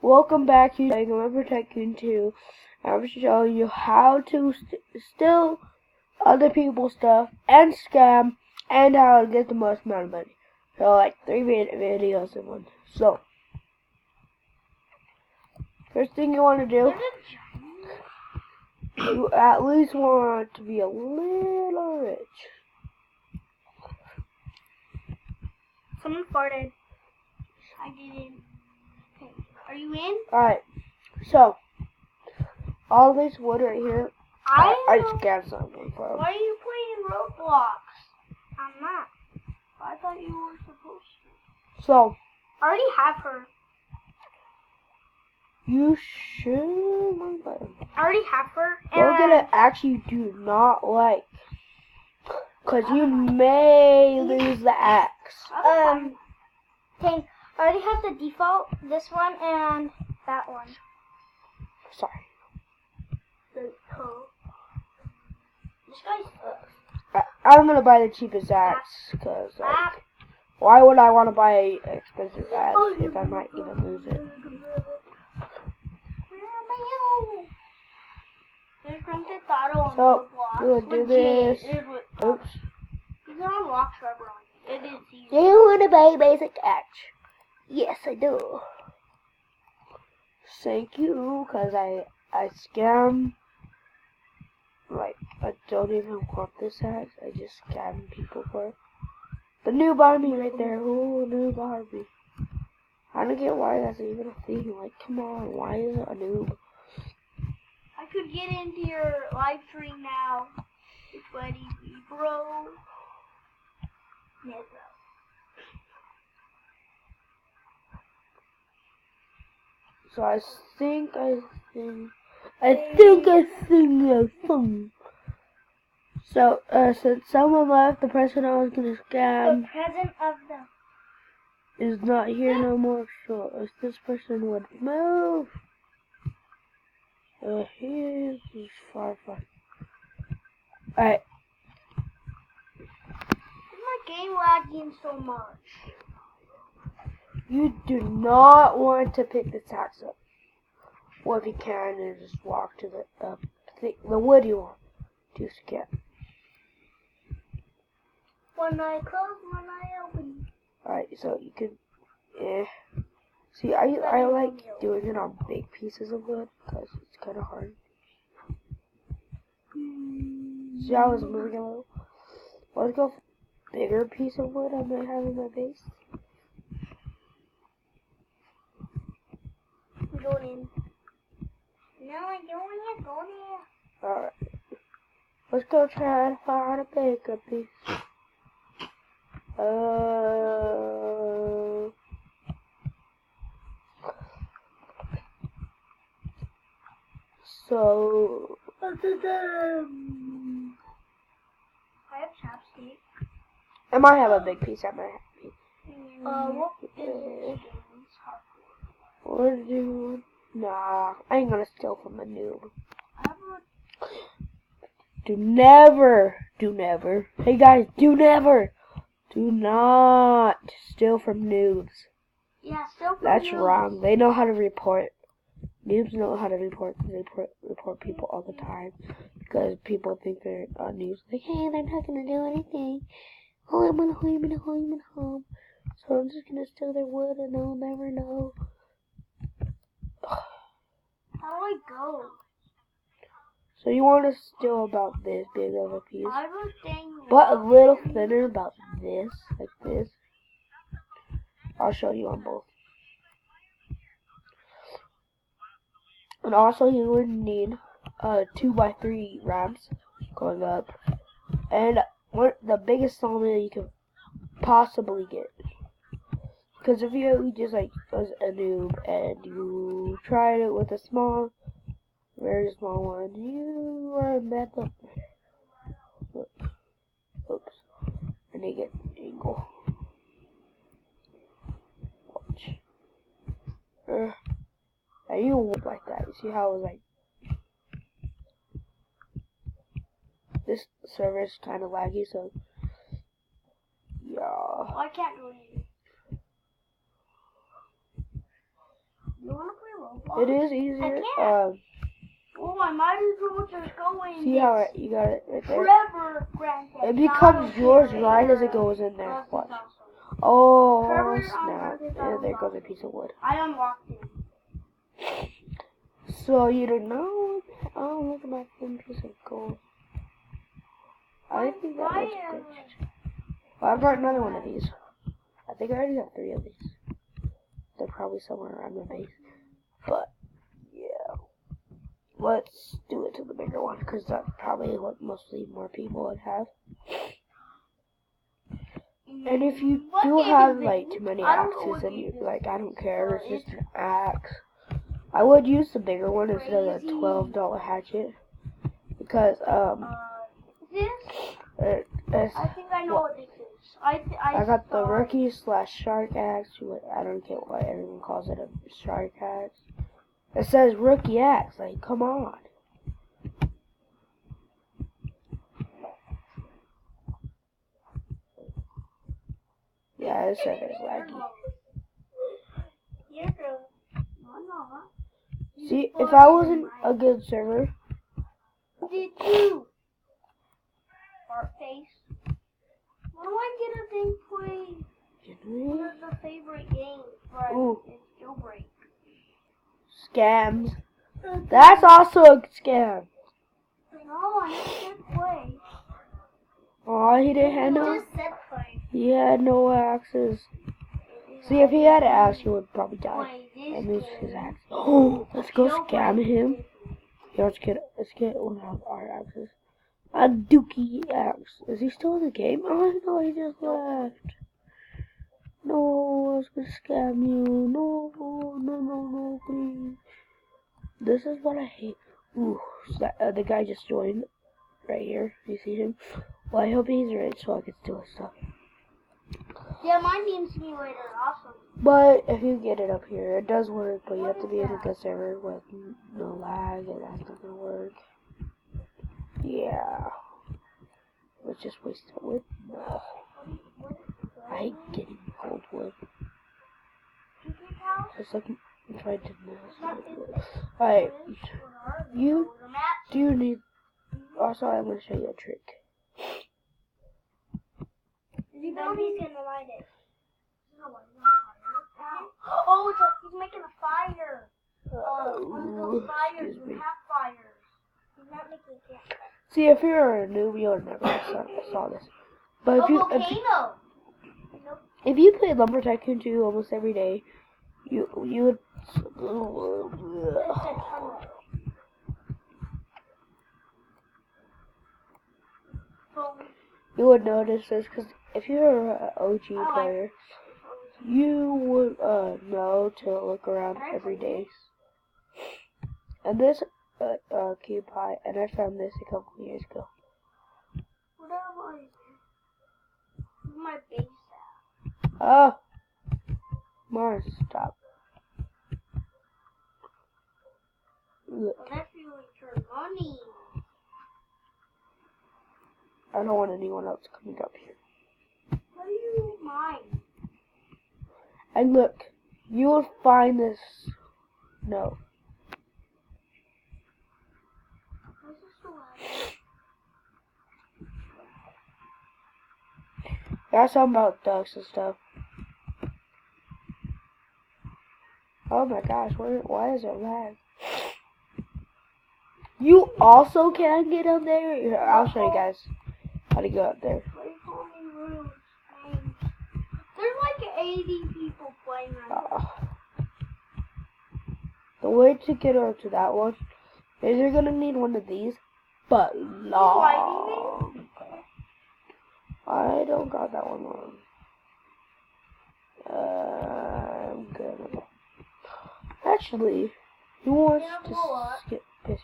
Welcome back to Mega Tycoon 2. I'm going to show you how to steal other people's stuff and scam, and how to get the most amount of money. So like 3 videos in one. So first thing you want to do, you at least want to be a little rich. Someone farted. I didn't. Okay. Are you in? Alright, so all this wood right here, I scanned something for them. Why are you playing Roblox? I'm not. I thought you were supposed to. So I already have her. you should. I already have her. Go get an axe you do not like, cause you may lose the axe. Okay. I already have the default, this one, and that one. Sorry. This guy's sucks. I'm gonna buy the cheapest axe, cause like, why would I want to buy an expensive axe if I might even lose it? So we'll do this. Oops. You can unlock forever on it. Do you want to buy a basic axe? Yes, I do. Thank you, cause I scam. Like, I don't even want this axe. I just scam people for it. The new Barbie right there. Ooh, new Barbie. I don't get why that's even a thing. Like, come on, why is it a noob? I could get into your live stream now. It's ready, bro. Never. So I think that's fun. So, since someone left, the person I was gonna scam The present of the is not here no more. So if this person would move, he's far. Alright. my game lagging so much. You do not want to pick the axe up. Well, if you can, then just walk to the wood you want to scam. One eye closed, one eye open. Alright, so you can, see, I like doing it on big pieces of wood, because it's kind of hard. See how I was moving a little? Let's go bigger piece of wood I might have in my base. I'm going in. No, I don't want to go there. Alright. Let's go try to find a bigger piece. So I have chapstick. I might have a big piece. I might have What is what do? Nah, I ain't gonna steal from a noob. Do never. Hey guys, do not steal from noobs. Yeah, steal from That's noobs. wrong. They know how to report. Noobs know how to report. They report people all the time because people think they're noobs. Like, hey, they're not gonna do anything. Oh, I'm home. So I'm just gonna steal their wood and they'll never know. How do I go? So you want to steal about this big of a piece, I was saying but a little thinner, about this, like this. I'll show you on both. And also you would need 2x3 ramps going up, and the biggest sawmill you can possibly get. Because if you just like was a noob and you tried it with a very small one, you are a bad luck. Oops. I need to get an angle. Watch. And you won't like that. You see how it was like this server is kind of laggy, so yeah. I can't go in. You wanna play It is easier. Oh, I might as well just go in. See how you got it right there? Forever, Grand Theft It becomes yours right as it goes in there. Watch. Oh, snap. And there goes a piece of wood. I unlocked it. So you don't know? Oh, look at my thin piece of gold. I think that looks good. Well, I've got another one of these. I think I already got 3 of these. They're probably somewhere around the base. But, yeah. Let's do it to the bigger one, because that's probably what mostly more people would have. And if you do have, like, too many axes, and you, like, I don't care, it's just an axe. I would use the bigger one instead of the $12 hatchet. Because, I think I know what this is. I got the rookie / shark axe. I don't get why everyone calls it a shark axe. It says rookie axe. Like, come on. Yeah, this server's laggy. See, if I wasn't a good server. Did you? Fart face. Why do I get a thing playing one of the favorite games? Ooh. It's Jailbreak. Scams. That's also a scam. No, I said play. Oh, he didn't have no. Just said play. He had no axes. See, if he had an axe, he would probably die and lose his axe. Oh, let's go scam him. Yeah, let's get one of our axes. A dookie axe. Is he still in the game? Oh no, he just left. No, I was gonna scam you. No, please. This is what I hate. Ooh, so the guy just joined right here. You see him? Well, I hope he's rich so I can steal his stuff. Yeah, my Meme Simulator, awesome. But if you get it up here, it does work, but you have to be in a good server with no lag, and that's not gonna work. Yeah. Let's just waste the wood. No. I hate getting cold wood. It's like I'm trying to mess. Alright. You do need. Also, I'm gonna show you a trick. He's gonna light it. Oh, he's making a fire. One of those fires with half fires. He's not making a campfire. See, if you're a noob, you'll never saw this. But if you play Lumber Tycoon 2 almost every day, you would. You would notice this, because if you're an OG player, you would know to look around every day. And this cube pie, and I found this a couple of years ago. Whatever. My base at? Oh, Mars, stop. Look. Well, that's really for money. I don't want anyone else coming up here. What do you mind? And look, you will find this. No. That's something about ducks and stuff. Oh my gosh, why is it lag? You also can get up there? Here, I'll show you guys how to go up there. There's like 80 people playing right now. The way to get up to that one is you're gonna need one of these, but long. I don't got that one long. I'm gonna. Actually, who wants to skip this?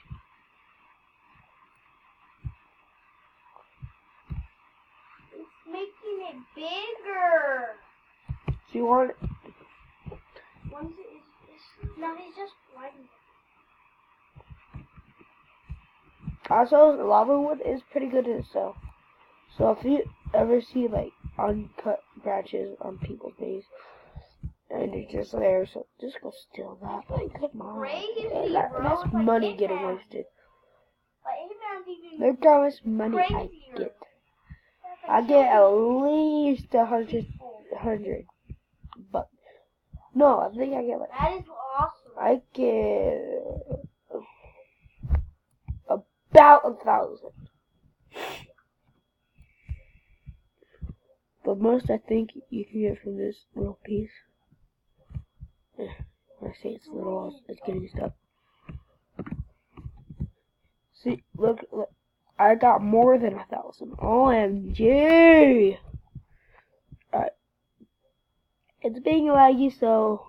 It's making it bigger. Do you want it? No, he's just lighting it. Also, lava wood is pretty good in itself. So if you ever see like uncut branches on people's days, And it's just there, so just go steal that. Like, come on. Crazy, That's bro. money Like, getting Hitman. wasted. Like, Hitman's even Look how much money I crazier. get. That's I like get at killing least 100 people. bucks. No, I think I get like, That is awesome. I get about 1,000. But most I think you can get from this little piece. When I say it's little, it's getting stuck. See, look, I got more than 1,000. OMG! Alright. It's being laggy, so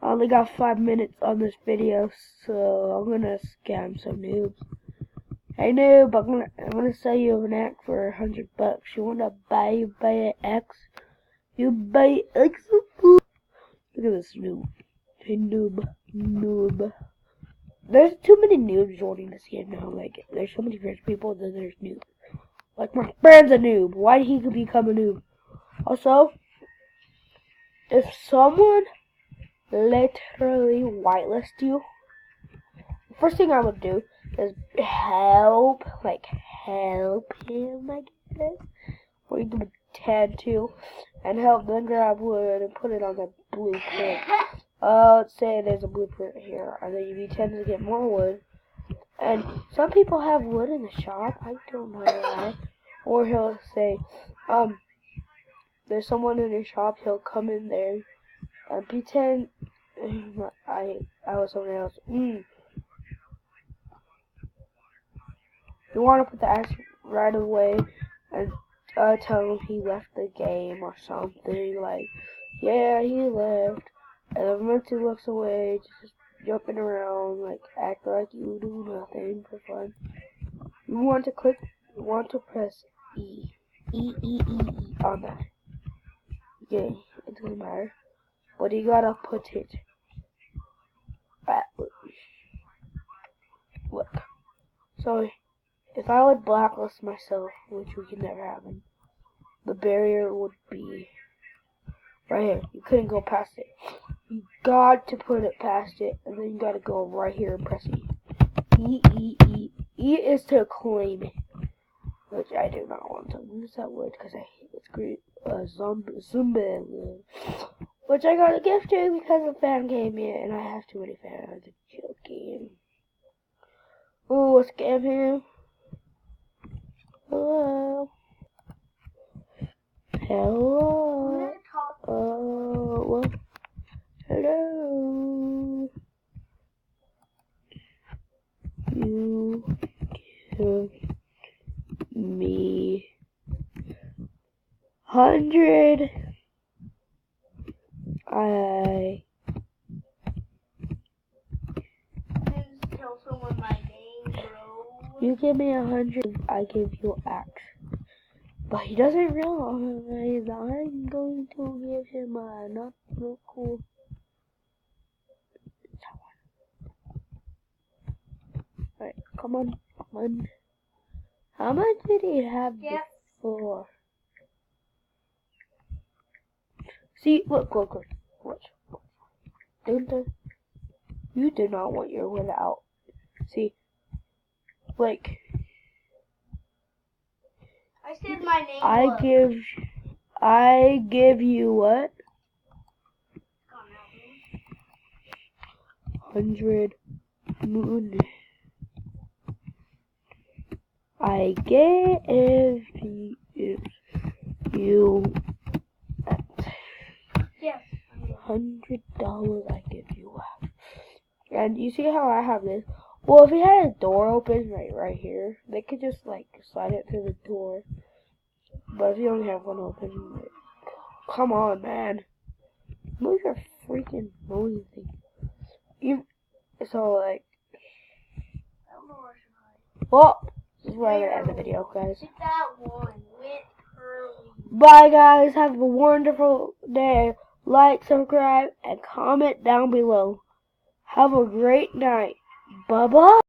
I only got 5 minutes on this video, so I'm gonna scam some noobs. Hey noob, I'm gonna sell you an axe for 100 bucks. You wanna buy an axe? You buy X. Look at this noob. Hey noob. There's too many noobs joining this game now. Like, there's so many rich people, then there's noobs. Like, my friend's a noob. Why did he become a noob? Also, if someone literally whitelist you, the first thing I would do is help him, I guess. Or you can pretend to, and help them grab wood and put it on the blueprint. Let's say there's a blueprint here, and then you tend to get more wood. And some people have wood in the shop, I don't know why. Or he'll say, there's someone in your shop, he'll come in there and pretend I was someone else. You want to put the axe right away and tell him he left the game or something, like, yeah, he left. And then once he looks away, just jumping around, like, act like you do nothing for fun. You want to press E on that. Okay, it doesn't matter. But you gotta put it at, look. So, if I would blacklist myself, which we can never happen, the barrier would be right here. You couldn't go past it. You got to put it past it, and then you gotta go right here and press E. E is to claim it, which I do not want to lose that wood because I hate it's great. Zombie, which I got a gift to because a fan gave me it, and I have too many fans. Joking. Ooh, a scam him. Hello. Hello. Oh, hello. You give me 100. I Tell someone my name, bro. You give me 100. I give you an axe. But he doesn't realize I'm going to give him a not so cool. Alright, come on. How much did he have before? See, look. Watch. You do not want your wood out. See, like, I said my name. I give you what? 100 moon. I give you $100. I give you. And you see how I have this? Well, if he had a door open right here, they could just like slide it through the door. But if you only have one open, like, come on, man, move your freaking mowing thing. So like, well, this is where I'm gonna end the video, guys. Bye, guys. Have a wonderful day. Like, subscribe, and comment down below. Have a great night. Bye-bye.